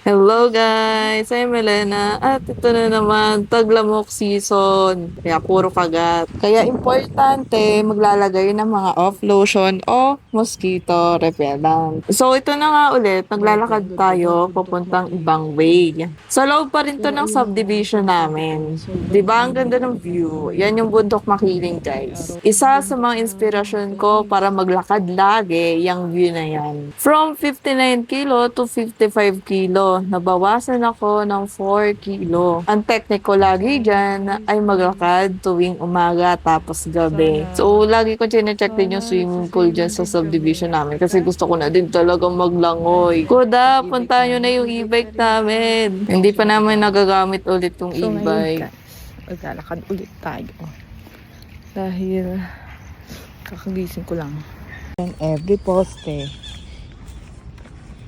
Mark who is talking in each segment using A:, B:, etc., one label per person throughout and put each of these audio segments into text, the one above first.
A: Hello guys! I'm Elena at ito na naman, taglamok season. Kaya puro kagat. Kaya importante maglalagay ng mga off lotion o mosquito repellent. So ito na nga ulit, naglalakad tayo papuntang ibang way. Sa loob pa rin to ng subdivision namin. 'Di ba ang ganda ng view? Yan yung bundok makiling guys. Isa sa mga inspirasyon ko para maglakad lagi yung view na yan. From 59 kilo to 55 kilo, nabawasan ako ng 4 kilo. Ang technique ko lagi dyan ay maglakad tuwing umaga tapos gabi. So, lagi ko chinecheck din yung swimming pool dyan sa subdivision namin kasi gusto ko na din talagang maglangoy. Kuda, punta nyo na yung e-bike namin. Hindi pa namin nagagamit ulit yung
B: So ngayon
A: e-bike.
B: guys, maglalakad ulit tayo. Dahil kakagising ko lang. And every poste,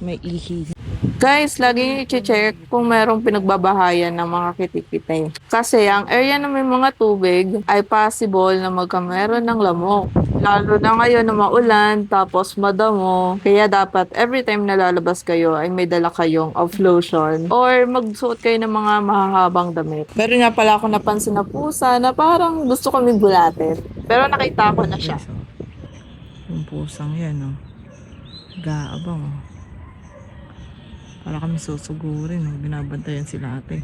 B: may ihi.
A: Guys, lagi i-check kung merong pinagbabahayan ng mga kitikite. Kasi ang area na may mga tubig ay possible na magkameron ng lamok. Lalo na ngayon na maulan, tapos madamo. Kaya dapat every time na lalabas kayo ay may dala kayong off lotion or magsuot kayo ng mga mahahabang damit. Pero nga pala ako napansin na pusa na parang gusto kami bulatin. Pero nakita ko na siya.
B: Yung pusang yan, oh. Gaabang, oh. Para kami susugurin, oh. Binabantayan sila ate.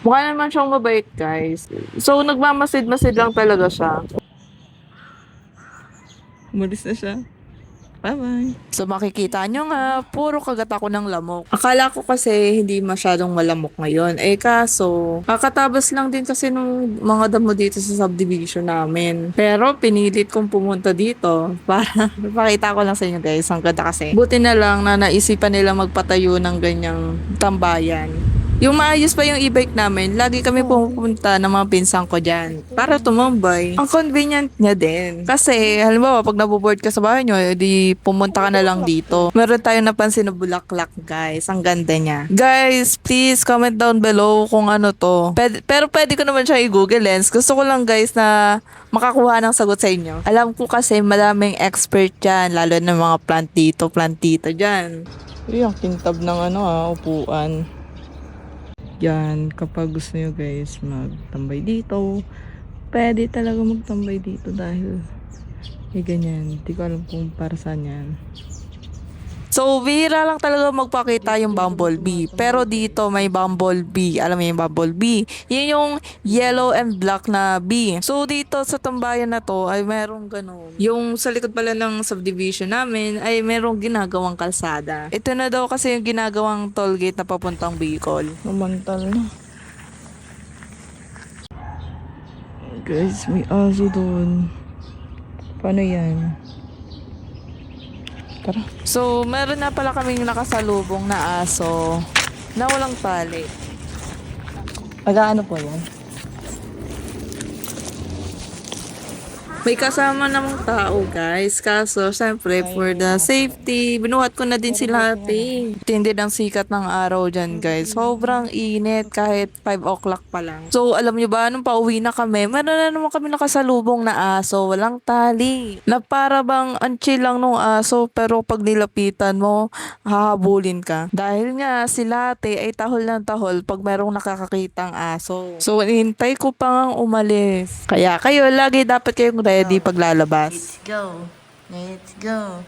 A: Mukha naman siyang mabait, guys. So, nagmamasid-masid lang talaga siya.
B: Umalis na siya. Bye-bye.
A: So makikita nyo nga, puro kagat ako ng lamok. Akala ko kasi hindi masyadong malamok ngayon. Eh kaso, kakatabas lang din kasi nung mga damo dito sa subdivision namin. Pero pinilit kong pumunta dito para ipakita ko lang sa inyo guys. Ang ganda kasi. Buti na lang na naisipan nila magpatayo ng ganyang tambayan. Yung maayos pa yung e-bike namin, lagi kami pumupunta ng mga pinsang ko dyan para tumambay. Ang convenient niya din. Kasi, halimbawa, pag naboboard ka sa bahay nyo, edi pumunta ka na lang dito. Meron tayong napansin na bulaklak, guys. Ang ganda niya. Guys, please comment down below kung ano to. Pero pwede ko naman siya i-Google Lens. Gusto ko lang, guys, na makakuha ng sagot sa inyo. Alam ko kasi maraming expert dyan, lalo na mga plant dito, plant dito dyan.
B: Yung kintab ng upuan. Yan, kapag gusto nyo guys magtambay dito, pwede talaga magtambay dito dahil may ganyan. Hindi ko alam kung para saan yan.
A: So, bihira lang talaga magpakita yung bumblebee. Pero dito may bumblebee. Alam mo yung bumblebee? Yun yung yellow and black na bee. So, dito sa tambayan na to ay merong ganun. Yung sa likod pala ng subdivision namin ay merong ginagawang kalsada. Ito na daw kasi yung ginagawang toll gate na papuntang Bicol.
B: Namantal na. Guys, may aso doon. Paano yan? Tara.
A: So, meron na pala kaming nakasalubong na aso na walang tali.
B: Mag-aano po yan?
A: May kasama namang tao, guys. Kaso, syempre, for the safety, binuhat ko na din sila ate. Tindi ng sikat ng araw dyan, guys. Sobrang init kahit 5 o'clock pa lang. So, alam nyo ba, nung pauwi na kami, meron na naman kami nakasalubong na aso. Walang tali. Na para bang ang chill lang nung aso, pero pag nilapitan mo, hahabulin ka. Dahil nga, sila ate ay tahol ng tahol pag merong nakakakitang aso. So, hinintay ko pa ngang umalis. Kaya kayo, lagi dapat kayong ready paglalabas.
B: Let's go. Let's go.